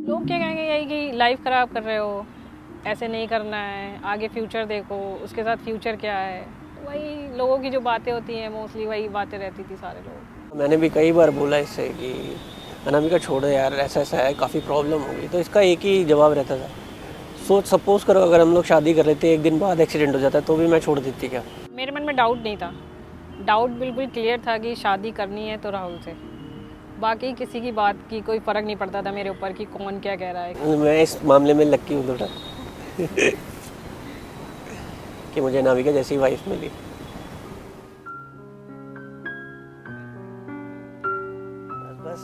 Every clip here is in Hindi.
लोग क्या कहेंगे, यही कि लाइफ ख़राब कर रहे हो, ऐसे नहीं करना है, आगे फ्यूचर देखो, उसके साथ फ्यूचर क्या है। वही लोगों की जो बातें होती हैं, मोस्टली वही बातें रहती थी सारे लोग। मैंने भी कई बार बोला इससे कि अनामिका छोड़ो यार, ऐसा ऐसा है, काफ़ी प्रॉब्लम होगी। तो इसका एक ही जवाब रहता था, सपोज करो अगर हम लोग शादी कर लेते, एक दिन बाद एक्सीडेंट हो जाता तो भी मैं छोड़ देती क्या? मेरे मन में डाउट नहीं था, डाउट बिल्कुल क्लियर था कि शादी करनी है तो राहुल से, बाकी किसी की बात की कोई फ़र्क नहीं पड़ता था मेरे ऊपर कि कौन क्या कह रहा है। मैं इस मामले में लक्की हूँ थोड़ा कि मुझे अनामिका जैसी वाइफ मिली। बस बस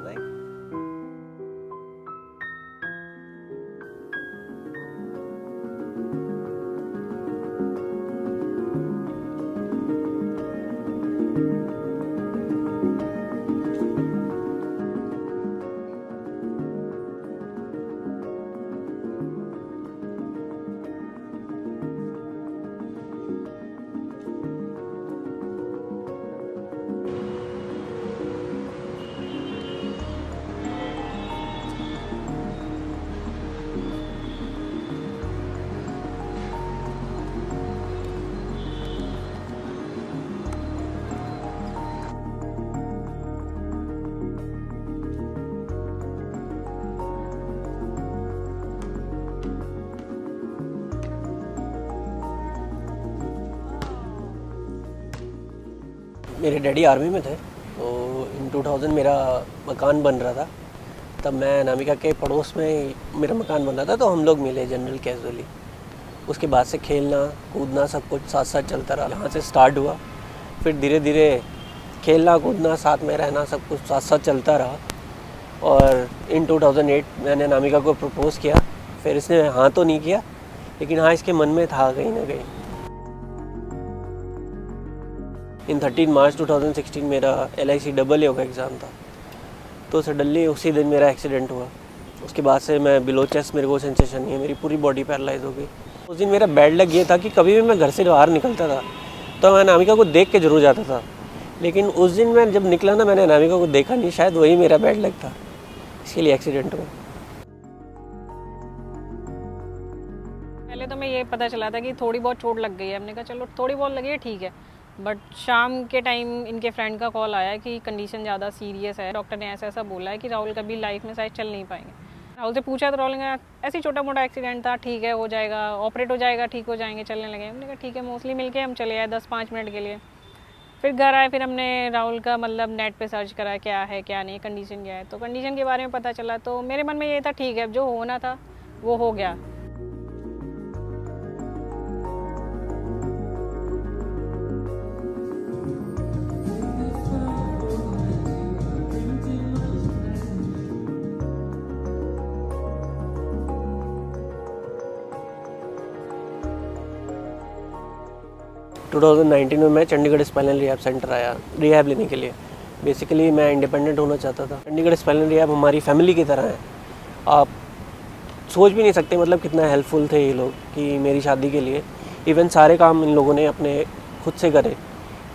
नहीं। मेरे डैडी आर्मी में थे, तो इन 2000 मेरा मकान बन रहा था। तब मैं अनामिका के पड़ोस में मेरा मकान बन रहा था, तो हम लोग मिले जनरल कैजुअली। उसके बाद से खेलना कूदना सब कुछ साथ साथ चलता रहा। यहाँ से स्टार्ट हुआ, फिर धीरे धीरे खेलना कूदना साथ में रहना सब कुछ साथ साथ चलता रहा। और इन 2008 मैंने अनामिका को प्रपोज़ किया। फिर इसने हाँ तो नहीं किया, लेकिन हाँ इसके मन में था कहीं ना कहीं। इन 13 मार्च 2016 मेरा LIC AA का एग्ज़ाम था, तो सडनली उसी दिन मेरा एक्सीडेंट हुआ। उसके बाद से मैं बिलो चेस्ट मेरे को सेंसेशन नहीं है, मेरी पूरी बॉडी पैरालाइज हो गई। उस दिन मेरा बैड लक ये था कि कभी भी मैं घर से बाहर निकलता था तो मैं अनामिका को देख के जरूर जाता था, लेकिन उस दिन मैं जब निकला ना, मैंने अनामिका को देखा नहीं। शायद वही मेरा बैड लक था, इसके लिए एक्सीडेंट हुआ। पहले तो मैं ये पता चला था कि थोड़ी बहुत चोट लग गई है, हमने कहा चलो थोड़ी बहुत लगी है ठीक है, बट शाम के टाइम इनके फ्रेंड का कॉल आया कि कंडीशन ज़्यादा सीरियस है, डॉक्टर ने ऐसा ऐसा बोला है कि राहुल कभी लाइफ में शायद चल नहीं पाएंगे। राहुल से पूछा तो राहुल ने ऐसे ही छोटा मोटा एक्सीडेंट था, ठीक है हो जाएगा, ऑपरेट हो जाएगा, ठीक हो जाएंगे, चलने लगे। हमने कहा ठीक है, मोस्टली मिलके हम चले आए 10-5 मिनट के लिए। फिर घर आए, फिर हमने राहुल का मतलब नेट पे सर्च करा क्या है क्या नहीं, कंडीशन क्या है, तो कंडीशन के बारे में पता चला। तो मेरे मन में ये था ठीक है, जो होना था वो हो गया। टू 2019 में मैं चंडीगढ़ स्पाइनल रिहैब सेंटर आया रिहैब लेने के लिए। बेसिकली मैं इंडिपेंडेंट होना चाहता था। चंडीगढ़ स्पाइनल रिहैब हमारी फैमिली की तरह है, आप सोच भी नहीं सकते मतलब कितना हेल्पफुल थे ये लोग कि मेरी शादी के लिए इवन सारे काम इन लोगों ने अपने खुद से करे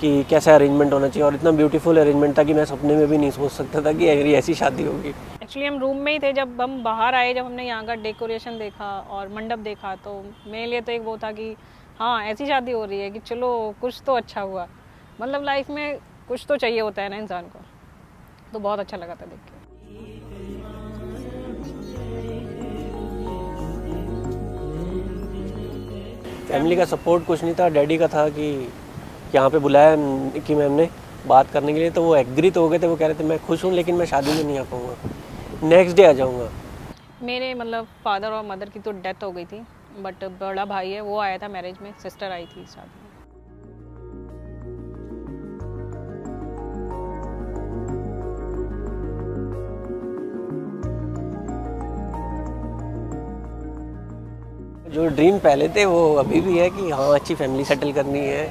कि कैसा अरेंजमेंट होना चाहिए। और इतना ब्यूटीफुल अरेंजमेंट था कि मैं सपने में भी नहीं सोच सकता था कि ऐसी शादी होगी। एक्चुअली हम रूम में ही थे, जब हम बाहर आए, जब हमने यहाँ का डेकोरेशन देखा और मंडप देखा, तो मेरे लिए तो एक वो था कि हाँ ऐसी शादी हो रही है कि चलो कुछ तो अच्छा हुआ। मतलब लाइफ में कुछ तो चाहिए होता है ना इंसान को, तो बहुत अच्छा लगा था देख के। फैमिली का सपोर्ट कुछ नहीं था, डैडी का था कि यहाँ पे बुलाया कि मैम ने बात करने के लिए, तो वो एग्री तो हो गए थे। वो कह रहे थे मैं खुश हूँ लेकिन मैं शादी में नहीं आ पाऊँगा, नेक्स्ट डे आ जाऊँगा। मेरे मतलब फादर और मदर की तो डेथ हो गई थी, बट बड़ा भाई है वो आया था मैरिज में, सिस्टर आई थी शादी में। जो ड्रीम पहले थे वो अभी भी है कि हाँ अच्छी फैमिली सेटल करनी है,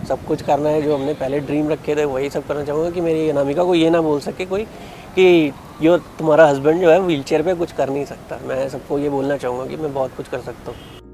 सब कुछ करना है। जो हमने पहले ड्रीम रखे थे वही सब करना चाहूँगा कि मेरी अनामिका को ये ना बोल सके कोई कि जो तुम्हारा हस्बैंड जो है व्हीलचेयर पे कुछ कर नहीं सकता। मैं सबको ये बोलना चाहूँगा कि मैं बहुत कुछ कर सकता हूँ।